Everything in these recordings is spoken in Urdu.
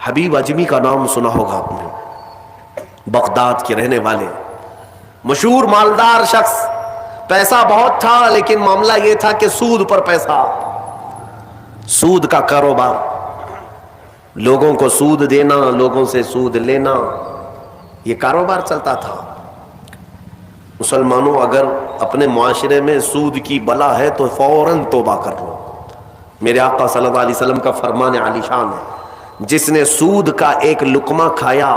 حبیب اجمی کا نام سنا ہوگا آپ نے، بغداد کے رہنے والے مشہور مالدار شخص، پیسہ بہت تھا لیکن معاملہ یہ تھا کہ سود پر پیسہ، سود کا کاروبار، لوگوں کو سود دینا، لوگوں سے سود لینا، یہ کاروبار چلتا تھا۔ مسلمانوں اگر اپنے معاشرے میں سود کی بلا ہے تو فوراً توبہ کر لو۔ میرے آقا صلی اللہ علیہ وسلم کا فرمان عالی شان ہے، جس نے سود کا ایک لقمہ کھایا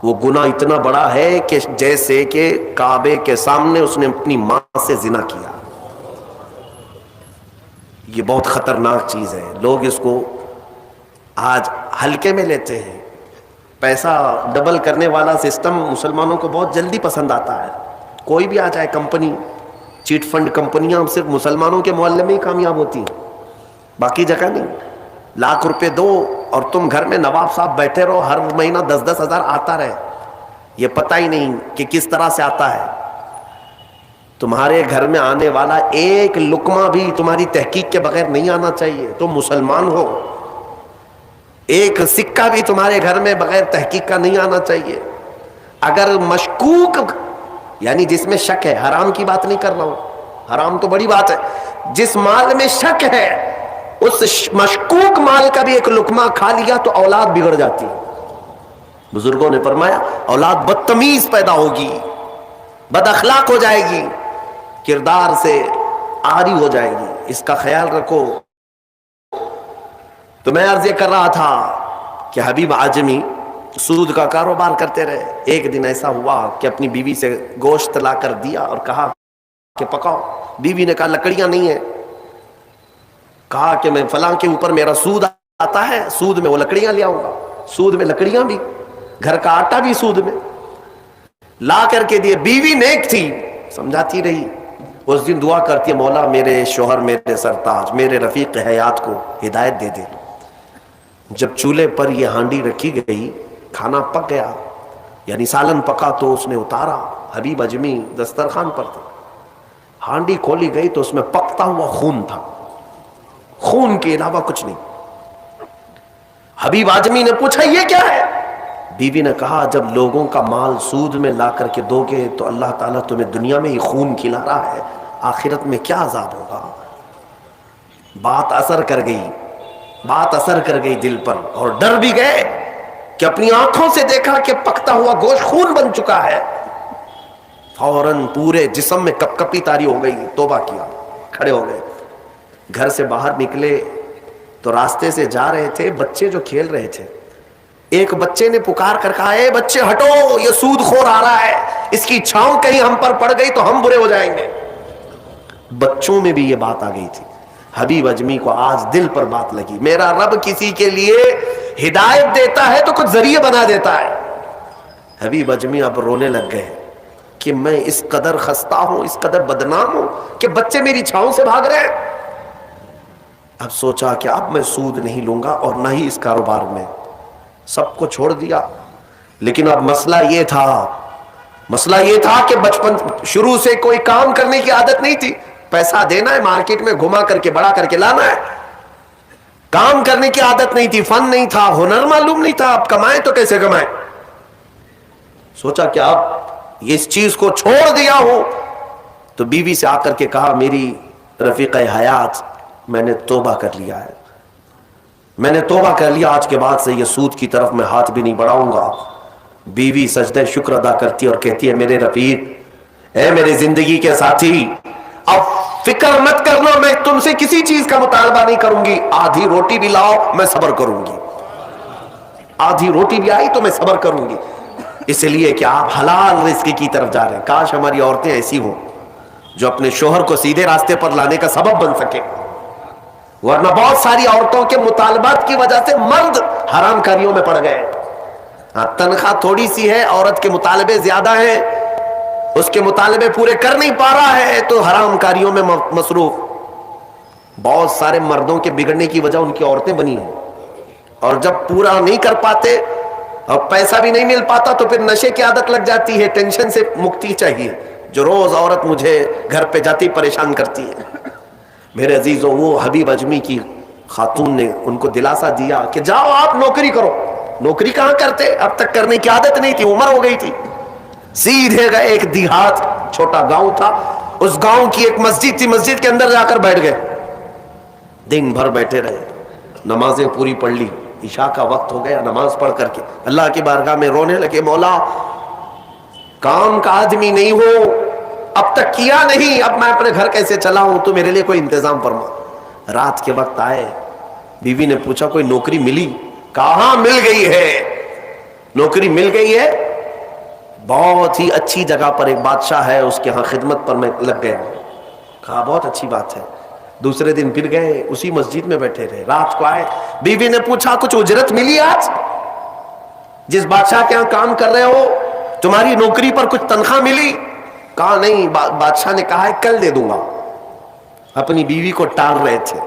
وہ گناہ اتنا بڑا ہے کہ جیسے کہ کعبے کے سامنے اس نے اپنی ماں سے زنا کیا۔ یہ بہت خطرناک چیز ہے، لوگ اس کو آج ہلکے میں لیتے ہیں۔ پیسہ ڈبل کرنے والا سسٹم مسلمانوں کو بہت جلدی پسند آتا ہے، کوئی بھی آ جائے کمپنی، چیٹ فنڈ کمپنیاں صرف مسلمانوں کے محلے میں ہی کامیاب ہوتی ہیں، باقی جگہ نہیں۔ لاکھ روپے دو اور تم گھر میں نواب صاحب بیٹھے رہو، ہر مہینہ 10-10 ہزار آتا رہے، یہ پتہ ہی نہیں کہ کس طرح سے آتا ہے۔ تمہارے گھر میں آنے والا ایک لقمہ بھی تمہاری تحقیق کے بغیر نہیں آنا چاہیے، تم مسلمان ہو۔ ایک سکہ بھی تمہارے گھر میں بغیر تحقیق کا نہیں آنا چاہیے۔ اگر مشکوک، یعنی جس میں شک ہے، حرام کی بات نہیں کر رہا ہوں، حرام تو بڑی بات ہے، جس مال میں شک ہے اس مشکوک مال کا بھی ایک لقمہ کھا لیا تو اولاد بگڑ جاتی ہے۔ بزرگوں نے فرمایا اولاد بدتمیز پیدا ہوگی، بد اخلاق ہو جائے گی، کردار سے عاری ہو جائے گی، اس کا خیال رکھو۔ تو میں عرض یہ کر رہا تھا کہ حبیب اعجمی سود کا کاروبار کرتے رہے۔ ایک دن ایسا ہوا کہ اپنی بیوی سے گوشت لا کر دیا اور کہا کہ پکاؤ۔ بیوی نے کہا لکڑیاں نہیں ہیں، کہا کہ میں فلاں کے اوپر میرا سود آتا ہے، سود میں وہ لکڑیاں لے آؤں گا، سود میں لکڑیاں بھی، گھر کا آٹا بھی سود میں لا کر کے دیے۔ بیوی نیک تھی، سمجھاتی رہی۔ اس دن دعا کرتی ہے مولا میرے شوہر، میرے سرتاج، میرے رفیق حیات کو ہدایت دے دے۔ جب چولہے پر یہ ہانڈی رکھی گئی، کھانا پک گیا، یعنی سالن پکا تو اس نے اتارا، حبیب اجمی دسترخوان پر تھا، ہانڈی کھولی گئی تو اس میں پکتا ہوا خون تھا، خون کے علاوہ کچھ نہیں۔ حبیب اعجمی نے پوچھا یہ کیا ہے؟ بیوی نے کہا جب لوگوں کا مال سود میں لا کر کے دو گے تو اللہ تعالیٰ تمہیں دنیا میں ہی خون کھلا رہا ہے، آخرت میں کیا عذاب ہوگا۔ بات اثر کر گئی، بات اثر کر گئی دل پر، اور ڈر بھی گئے کہ اپنی آنکھوں سے دیکھا کہ پکتا ہوا گوشت خون بن چکا ہے۔ فوراً پورے جسم میں کپ کپی طاری ہو گئی، توبہ کیا، کھڑے ہو گئے۔ گھر سے باہر نکلے تو راستے سے جا رہے تھے، بچے جو کھیل رہے تھے، ایک بچے نے پکار کر کہا اے بچے ہٹو، یہ سود خور آ رہا ہے، اس کی چھاؤں کہیں ہم پر پڑ گئی تو ہم برے ہو جائیں گے۔ بچوں میں بھی یہ بات آ گئی تھی۔ حبیب اجمی کو آج دل پر بات لگی، میرا رب کسی کے لیے ہدایت دیتا ہے تو کچھ ذریعے بنا دیتا ہے۔ حبیب اجمی اب رونے لگ گئے کہ میں اس قدر خستہ ہوں، اس قدر بدنام ہوں کہ بچے میری چھاؤں سے بھاگ رہے ہیں۔ اب سوچا کہ اب میں سود نہیں لوں گا اور نہ ہی اس کاروبار میں، سب کو چھوڑ دیا۔ لیکن اب مسئلہ یہ تھا کہ بچپن شروع سے کوئی کام کرنے کی عادت نہیں تھی، پیسہ دینا ہے مارکیٹ میں گھما کر کے بڑا کر کے لانا ہے، کام کرنے کی عادت نہیں تھی، فن نہیں تھا، ہنر معلوم نہیں تھا، اب کمائیں تو کیسے کمائیں۔ سوچا کہ اب اس چیز کو چھوڑ دیا ہوں، تو بیوی سے آ کر کے کہا میری رفیق حیات میں نے توبہ کر لیا ہے، میں نے توبہ کر لیا، آج کے بعد سے یہ سود کی طرف میں ہاتھ بھی نہیں بڑھاؤں گا۔ بیوی سجدہ شکر ادا کرتی اور کہتی ہے میرے رفیق، اے میرے زندگی کے ساتھی، اب فکر مت کرنا، میں تم سے کسی چیز کا مطالبہ نہیں کروں گی، آدھی روٹی بھی لاؤ میں صبر کروں گی، آدھی روٹی بھی آئی تو میں صبر کروں گی، اس لیے کہ آپ حلال رزق کی طرف جا رہے ہیں۔ کاش ہماری عورتیں ایسی ہوں جو اپنے شوہر کو سیدھے راستے پر لانے کا سبب بن سکے، ورنہ بہت ساری عورتوں کے مطالبات کی وجہ سے مرد حرام کاریوں میں پڑ گئے۔ ہاں تنخواہ تھوڑی سی ہے، عورت کے مطالبے زیادہ ہیں، اس کے مطالبے پورے کر نہیں پا رہا ہے تو حرام کاریوں میں مصروف۔ بہت سارے مردوں کے بگڑنے کی وجہ ان کی عورتیں بنی ہیں، اور جب پورا نہیں کر پاتے اور پیسہ بھی نہیں مل پاتا تو پھر نشے کی عادت لگ جاتی ہے، ٹینشن سے مکتی چاہیے، جو روز عورت مجھے گھر پہ جاتی پریشان کرتی ہے۔ میرے عزیزوں، وہ حبیب اجمی کی خاتون نے ان کو دلاسا دیا کہ جاؤ آپ نوکری کرو، نوکری کہاں کرتے, اب تک کرنے کی عادت نہیں تھی, عمر ہو گئی تھی. سیدھے گئے ایک دیہات, چھوٹا گاؤں تھا, اس گاؤں کی ایک مسجد تھی, مسجد کے اندر جا کر بیٹھ گئے. دن بھر بیٹھے رہے, نمازیں پوری پڑھ لی, عشاء کا وقت ہو گیا, نماز پڑھ کر کے اللہ کی بارگاہ میں رونے لگے, مولا کام کا آدمی نہیں ہو, اب تک کیا نہیں, اب میں اپنے گھر کیسے چلاؤں, تو میرے لیے کوئی انتظام فرما. رات کے وقت آئے, بیوی نے پوچھا کوئی نوکری ملی؟ کہاں مل گئی ہے, نوکری مل گئی ہے, بہت ہی اچھی جگہ پر ایک بادشاہ ہے, اس کے ہاں خدمت پر میں لگ گئے. کہا بہت اچھی بات ہے. دوسرے دن پھر گئے, اسی مسجد میں بیٹھے رہے. رات کو آئے, بیوی نے پوچھا کچھ اجرت ملی آج؟ جس بادشاہ کے ہاں کام کر رہے ہو تمہاری نوکری پر کچھ تنخواہ ملی؟ کہا نہیں, بادشاہ نے کہا ہے کل دے دوں گا. اپنی بیوی کو ٹال رہے تھے,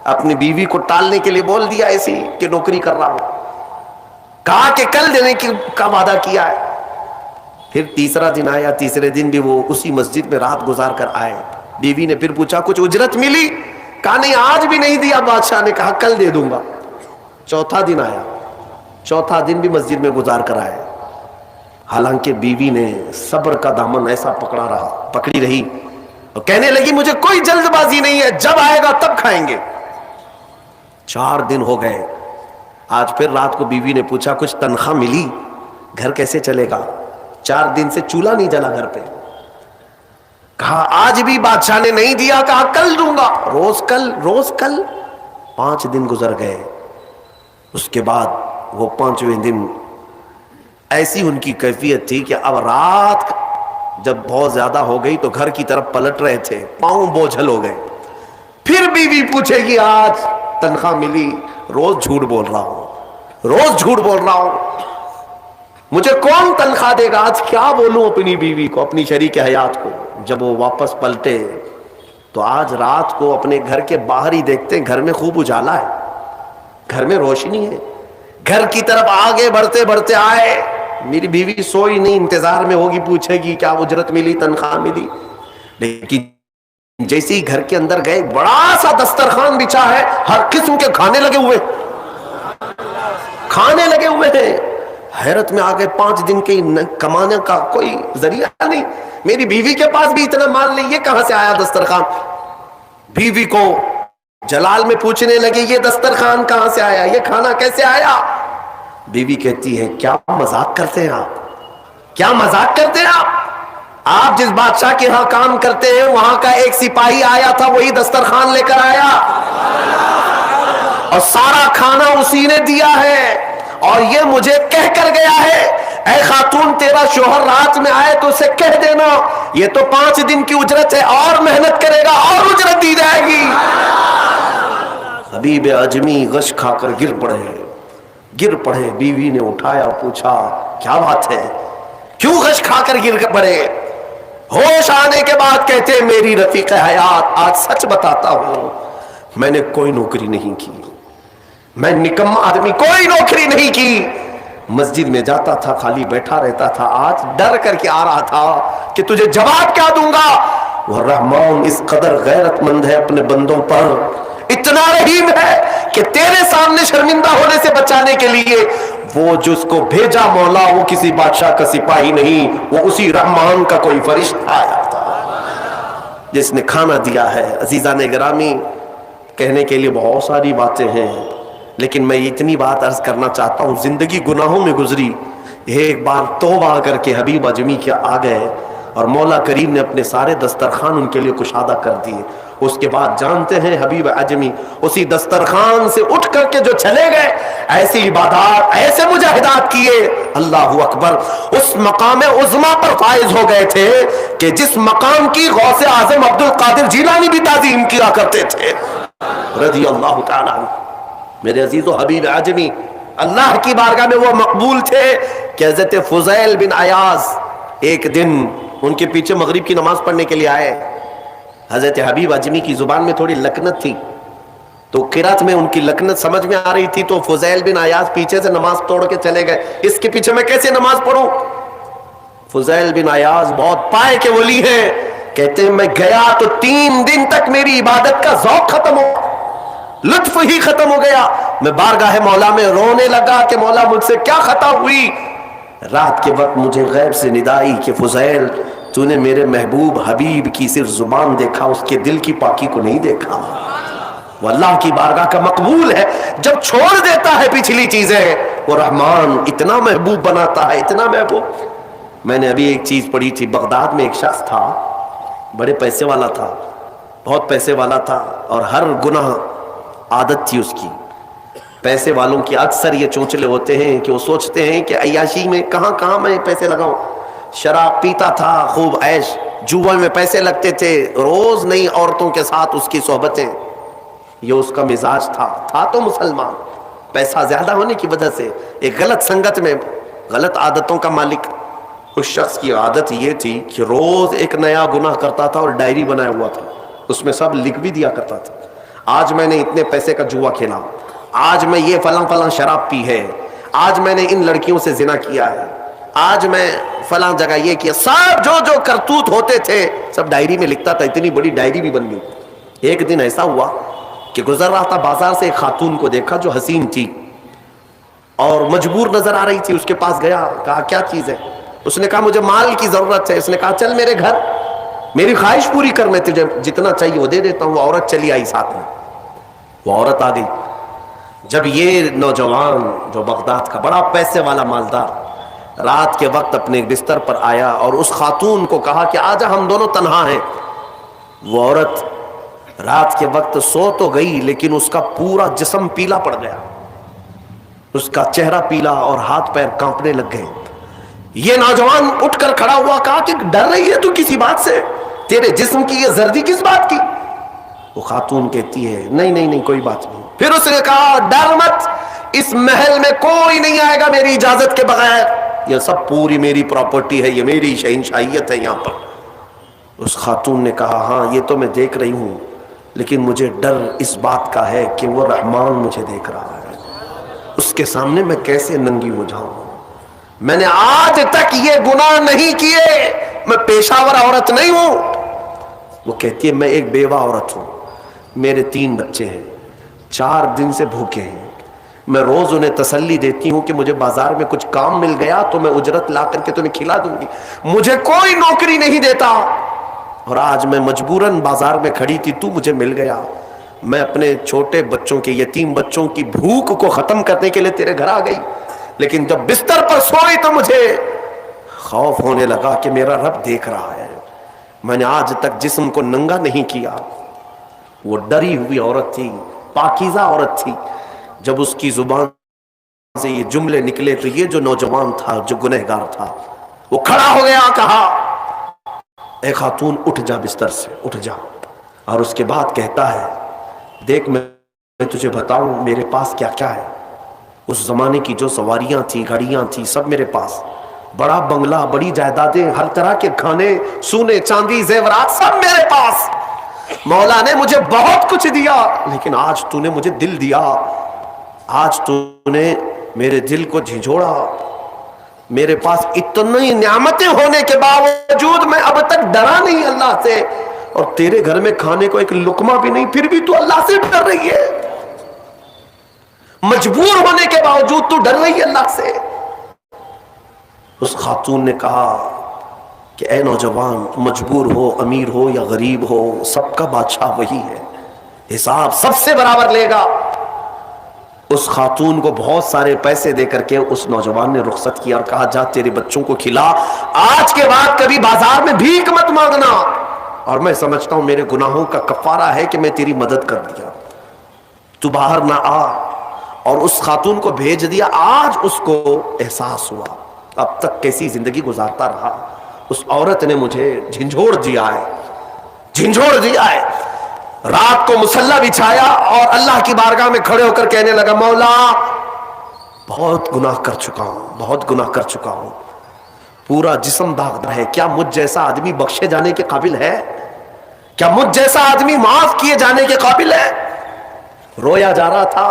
اپنی بیوی کو ٹالنے کے لیے بول دیا ایسی کہ نوکری کر رہا ہوں, کہا کہ کل دینے کا وعدہ کیا ہے. پھر تیسرا دن آیا, تیسرے دن بھی وہ اسی مسجد میں رات گزار کر آئے. بیوی نے پھر پوچھا کچھ اجرت ملی؟ کہا نہیں آج بھی نہیں دیا, بادشاہ نے کہا کل دے دوں گا. چوتھا دن آیا, چوتھا دن بھی مسجد میں گزار کر آئے. حالانکہ بیوی نے صبر کا دامن ایسا پکڑی رہی اور کہنے لگی مجھے کوئی جلد بازی نہیں ہے, جب آئے گا تب کھائیں گے. 4 دن ہو گئے. آج پھر رات کو بیوی نے پوچھا کچھ تنخواہ ملی؟ گھر کیسے چلے گا, 4 دن سے چولہا نہیں جلا گھر پہ. کہا آج بھی بادشاہ نے نہیں دیا, کہا کل دوں گا, روز کل روز کل. 5 دن گزر گئے. اس کے بعد وہ 5ویں دن ایسی ان کی کیفیت تھی کہ اب رات جب بہت زیادہ ہو گئی تو گھر کی طرف پلٹ رہے تھے, پاؤں بوجھل ہو گئے. پھر بیوی پوچھے گی آج تنخواہ ملی؟ روز جھوٹ بول رہا ہوں, روز جھوٹ بول رہا ہوں, مجھے کون تنخواہ دے گا؟ آج کیا بولوں اپنی بیوی کو, اپنی شریک حیات کو. جب وہ واپس پلٹے تو آج رات کو اپنے گھر کے باہر ہی دیکھتے ہیں گھر میں خوب اجالا ہے, گھر میں روشنی ہے. گھر کی طرف آگے بڑھتے بڑھتے آئے, میری بیوی سوئی نہیں, انتظار میں ہوگی, پوچھے گی کیا اجرت ملی, تنخواہ ملی. لیکن جیسے ہی گھر کے اندر گئے, بڑا سا دسترخوان بچھا ہے, ہر قسم کے کھانے لگے ہوئے, کھانے لگے ہوئے ہیں. حیرت میں آ گئے, 5 دن کے کمانے کا کوئی ذریعہ نہیں, میری بیوی کے پاس بھی اتنا مال نہیں, یہ کہاں سے آیا دسترخوان؟ بیوی کو جلال میں پوچھنے لگے یہ دسترخوان کہاں سے آیا, یہ کھانا کیسے آیا؟ بیوی کہتی ہے کیا مذاق کرتے ہیں آپ, کیا مذاق کرتے ہیں آپ جس بادشاہ کے ہاں کام کرتے ہیں وہاں کا ایک سپاہی آیا تھا, وہی دسترخوان لے کر آیا اور سارا کھانا اسی نے دیا ہے, اور یہ مجھے کہہ کر گیا ہے اے خاتون تیرا شوہر رات میں آئے تو اسے کہہ دینا یہ تو 5 دن کی اجرت ہے, اور محنت کرے گا اور اجرت دی جائے گی. حبیب اجمی غش کھا کر گر پڑے. بیوی نے اٹھایا, پوچھا کیا بات ہے, کیوں غش کھا کر گر پڑے؟ ہوش آنے کے بعد کہتے میری رفیق حیات آج سچ بتاتا ہوں, میں نے کوئی نوکری نہیں کی, میں نکما آدمی, کوئی نوکری نہیں کی. مسجد میں جاتا تھا, خالی بیٹھا رہتا تھا. آج ڈر کر کے آ رہا تھا کہ تجھے جواب کیا دوں گا. وہ رحمان اس قدر غیرت مند ہے اپنے بندوں پر, اتنا رحیم ہے کہ تیرے سامنے شرمندہ ہونے سے بچانے کے لیے وہ جس کو بھیجا مولا وہ کسی بادشاہ کا سپاہی نہیں, وہ اسی رحمان کا کوئی فرشتہ آیا تھا جس نے کھانا دیا ہے. عزیزان گرامی, کہنے کے لیے بہت ساری باتیں ہیں, لیکن میں اتنی بات عرض کرنا چاہتا ہوں. زندگی گناہوں میں گزری, ایک بار توبہ کر کے حبیب اجمی کے آ گئے اور مولا کریم نے اپنے سارے دسترخوان ان کے لیے کشادہ کر دیے. اس کے بعد جانتے ہیں حبیب اجمی اسی دسترخوان سے اٹھ کر کے جو چلے گئے, ایسی عبادات, ایسے مجاہدات کیے, اللہ اکبر, اس مقام عظما پر فائز ہو گئے تھے کہ جس مقام کی غوث اعظم عبد القادر جیلانی بھی تعظیم کیا کرتے تھے رضی اللہ تعالی عنہ. میرے عزیز و حبیب اجمی اللہ کی بارگاہ میں وہ مقبول تھے کہ حضرت فضیل بن عیاض ایک دن ان کے پیچھے مغرب کی نماز پڑھنے کے لیے آئے. حضرت حبیب اجمی کی زبان میں تھوڑی لکنت تھی, تو قرات میں ان کی لکنت سمجھ میں آ رہی تھی, تو فضیل بن عیاض پیچھے سے نماز توڑ کے چلے گئے, اس کے پیچھے میں کیسے نماز پڑھوں. فضیل بن عیاض بہت پائے کے ولی ہیں, کہتے ہیں میں گیا تو 3 دن تک میری عبادت کا ذوق ختم ہو, لطف ہی ختم ہو گیا. میں بارگاہ مولا میں رونے لگا کہ مولا مجھ سے کیا خطا ہوئی. رات کے وقت مجھے غیب سے ندائی کہ فضیل تو نے میرے محبوب حبیب کی صرف زبان دیکھا، اس کے دل کی پاکی کو نہیں دیکھا. وہ اللہ کی بارگاہ کا مقبول ہے. جب چھوڑ دیتا ہے پچھلی چیزیں وہ رحمان اتنا محبوب بناتا ہے، اتنا محبوب. میں نے ابھی ایک چیز پڑھی تھی، بغداد میں ایک شخص تھا، بڑے پیسے والا تھا، بہت پیسے والا تھا، اور ہر گناہ عادت تھی اس کی. پیسے والوں کی اکثر یہ چونچلے ہوتے ہیں کہ وہ سوچتے ہیں کہ عیاشی میں کہاں کہاں میں پیسے لگاؤں. شراب پیتا تھا، خوب عیش، جوا میں پیسے لگتے تھے، روز نئی عورتوں کے ساتھ اس کی صحبتیں. یہ اس کا مزاج تھا تو مسلمان، پیسہ زیادہ ہونے کی وجہ سے ایک غلط سنگت میں غلط عادتوں کا مالک. اس شخص کی عادت یہ تھی کہ روز ایک نیا گناہ کرتا تھا اور ڈائری بنایا ہوا تھا، اس میں سب لکھ بھی دیا کرتا تھا. آج میں نے اتنے پیسے کا جوا کھیلا، آج میں یہ فلاں فلاں شراب پی ہے، آج میں نے ان لڑکیوں سے زنا کیا ہے، آج میں فلاں جگہ یہ کیا. سب جو کرتوت ہوتے تھے سب ڈائری میں لکھتا تھا. اتنی بڑی ڈائری بھی بن گئی. ایک دن ایسا ہوا کہ گزر رہا تھا بازار سے، ایک خاتون کو دیکھا جو حسین تھی اور مجبور نظر آ رہی تھی. اس کے پاس گیا، کہا کیا چیز ہے؟ اس نے کہا مجھے مال کی ضرورت ہے. اس نے کہا چل میرے گھر، میری خواہش پوری کر، میں تجھے جتنا چاہیے وہ دے دیتا ہوں. وہ عورت چلی آئی ساتھ میں. وہ عورت آ گئی. جب یہ نوجوان جو بغداد کا بڑا پیسے والا مالدار رات کے وقت اپنے بستر پر آیا اور اس خاتون کو کہا کہ آجا ہم دونوں تنہا ہیں، وہ عورت رات کے وقت سو تو گئی لیکن اس کا پورا جسم پیلا پڑ گیا، اس کا چہرہ پیلا اور ہاتھ پیر کانپنے لگ گئے. یہ نوجوان اٹھ کر کھڑا ہوا، کہا کہ ڈر رہی ہے تو کسی بات سے؟ تیرے جسم کی یہ زردی کس بات کی؟ وہ خاتون کہتی ہے نہیں کوئی بات نہیں. پھر اس نے کہا ڈر مت، اس محل میں کوئی نہیں آئے گا میری اجازت کے بغیر، یہ سب پوری میری پراپرٹی ہے، یہ میری شہنشاہیت ہے یہاں پر. اس خاتون نے کہا ہاں یہ تو میں دیکھ رہی ہوں، لیکن مجھے ڈر اس بات کا ہے کہ وہ رحمان مجھے دیکھ رہا ہے، اس کے سامنے میں کیسے ننگی ہو جاؤں. میں نے آج تک یہ گناہ نہیں کیے، میں پیشہ ور عورت نہیں ہوں. وہ کہتی ہے میں ایک بیوہ عورت ہوں، میرے 3 بچے ہیں، 4 دن سے بھوکے ہیں. میں روز انہیں تسلی دیتی ہوں کہ مجھے بازار میں کچھ کام مل گیا تو میں اجرت لا کر کے تمہیں کھلا دوں گی. مجھے کوئی نوکری نہیں دیتا اور آج میں مجبوراً بازار میں کھڑی تھی، تو مجھے مل گیا. میں اپنے چھوٹے بچوں کے، یتیم بچوں کی بھوک کو ختم کرنے کے لیے تیرے گھر آ گئی، لیکن جب بستر پر سوئی تو مجھے خوف ہونے لگا کہ میرا رب دیکھ رہا ہے. میں نے آج تک جسم کو ننگا نہیں کیا. وہ ڈری ہوئی عورت تھی، پاکیزہ عورت تھی. جب اس کی زبان سے یہ جملے نکلے تو یہ جو نوجوان تھا، جو گنہگار تھا، وہ کھڑا ہو گیا، کہا اے خاتون اٹھ جا، بستر سے اٹھ جا. اور اس کے بعد کہتا ہے دیکھ میں تجھے بتاؤں میرے پاس کیا کیا ہے. اس زمانے کی جو سواریاں تھیں، گھڑیاں تھیں، سب میرے پاس، بڑا بنگلہ، بڑی جائیدادیں، ہر طرح کے کھانے، سونے چاندی زیورات سب میرے پاس. مولا نے مجھے بہت کچھ دیا، لیکن آج تو نے مجھے دل دیا، آج تو نے میرے دل کو جھنجھوڑا. میرے پاس اتنی نعمتیں ہونے کے باوجود میں اب تک ڈرا نہیں اللہ سے، اور تیرے گھر میں کھانے کو ایک لقمہ بھی نہیں، پھر بھی تو اللہ سے ڈر رہی ہے. مجبور ہونے کے باوجود تو ڈر رہی ہے اللہ سے. اس خاتون نے کہا کہ اے نوجوان، مجبور ہو، امیر ہو یا غریب ہو، سب کا بادشاہ وہی ہے، حساب سب سے برابر لے گا. اس خاتون کو بہت سارے پیسے دے کر کے اس نوجوان نے رخصت کیا اور کہا جا تیرے بچوں کو کھلا، آج کے بعد کبھی بازار میں بھیک مت مانگنا، اور میں سمجھتا ہوں میرے گناہوں کا کفارہ ہے کہ میں تیری مدد کر دیا، تو باہر نہ آ. اور اس خاتون کو بھیج دیا. آج اس کو احساس ہوا اب تک کیسی زندگی گزارتا رہا، اس عورت نے مجھے جھنجھوڑ دیا ہے، جھنجھوڑ دیا ہے. رات کو مصلی بچھایا اور اللہ کی بارگاہ میں کھڑے ہو کر کہنے لگا مولا بہت گناہ کر چکا ہوں، بہت گناہ کر چکا ہوں، پورا جسم داغدار ہے، کیا مجھ جیسا آدمی بخشے جانے کے قابل ہے؟ کیا مجھ جیسا آدمی معاف کیے جانے کے قابل ہے؟ رویا جا رہا تھا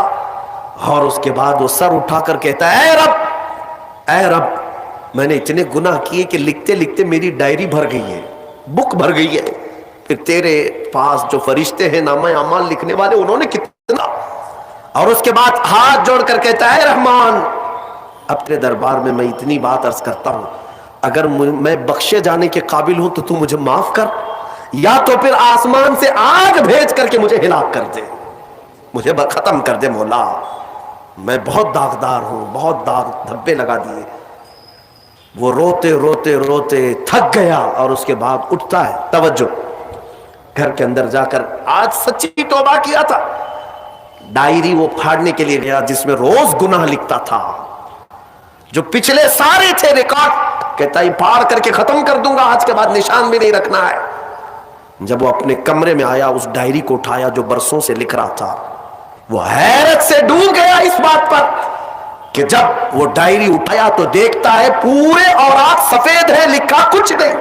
اور اس کے بعد وہ سر اٹھا کر کہتا ہے اے رب میں نے اتنے گناہ کیے کہ لکھتے لکھتے میری ڈائری بھر گئی ہے، بک بھر گئی ہے. پھر تیرے پاس جو فرشتے ہیں نامہ اعمال لکھنے والے، انہوں نے کتنا، اور اس کے بعد ہاتھ جوڑ کر کہتا ہے رحمان اب تیرے دربار میں اتنی بات عرض کرتا ہوں، اگر میں بخشے جانے کے قابل ہوں تو مجھے معاف کر، یا تو پھر آسمان سے آگ بھیج کر کے مجھے ہلاک کر دے، مجھے ختم کر دے مولا، میں بہت داغدار ہوں، بہت داغ دھبے لگا دیے۔ وہ روتے روتے روتے تھک گیا اور اس کے بعد اٹھتا ہے، توجہ، گھر کے اندر جا کر آج سچی توبہ کیا تھا، ڈائری وہ پھاڑنے کے لیے گیا جس میں روز گناہ لکھتا تھا، جو پچھلے سارے تھے ریکارڈ، کہتا ہے پھاڑ کر کے ختم کر دوں گا، آج کے بعد نشان بھی نہیں رکھنا ہے۔ جب وہ اپنے کمرے میں آیا، اس ڈائری کو اٹھایا جو برسوں سے لکھ رہا تھا، وہ حیرت سے ڈوب گیا اس بات پر کہ جب وہ ڈائری اٹھایا تو دیکھتا ہے پورے اوراق سفید ہے، لکھا کچھ نہیں،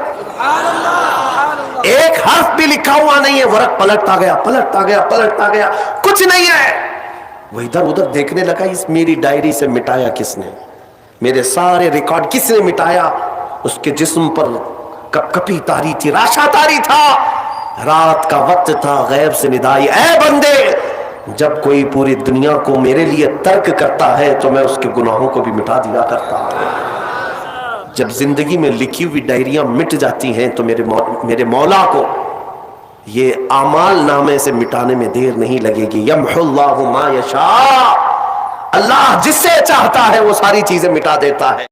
ایک حرف بھی لکھا ہوا نہیں ہے۔ ورق پلٹتا گیا پلٹتا گیا پلٹتا گیا، کچھ نہیں ہے۔ وہ ادھر ادھر دیکھنے لگا، اس میری ڈائری سے مٹایا کس نے، میرے سارے ریکارڈ کس نے مٹایا؟ اس کے جسم پر کپ کپی تاری تھی، راشا تاری تھا، رات کا وقت تھا، غیب سے ندائی، اے بندے جب کوئی پوری دنیا کو میرے لیے ترک کرتا ہے تو میں اس کے گناہوں کو بھی مٹا دیا کرتا ہوں۔ جب زندگی میں لکھی ہوئی ڈائریاں مٹ جاتی ہیں تو میرے مولا کو یہ اعمال نامے سے مٹانے میں دیر نہیں لگے گی۔ یمحو اللہ ما یشاء، اللہ جس سے چاہتا ہے وہ ساری چیزیں مٹا دیتا ہے۔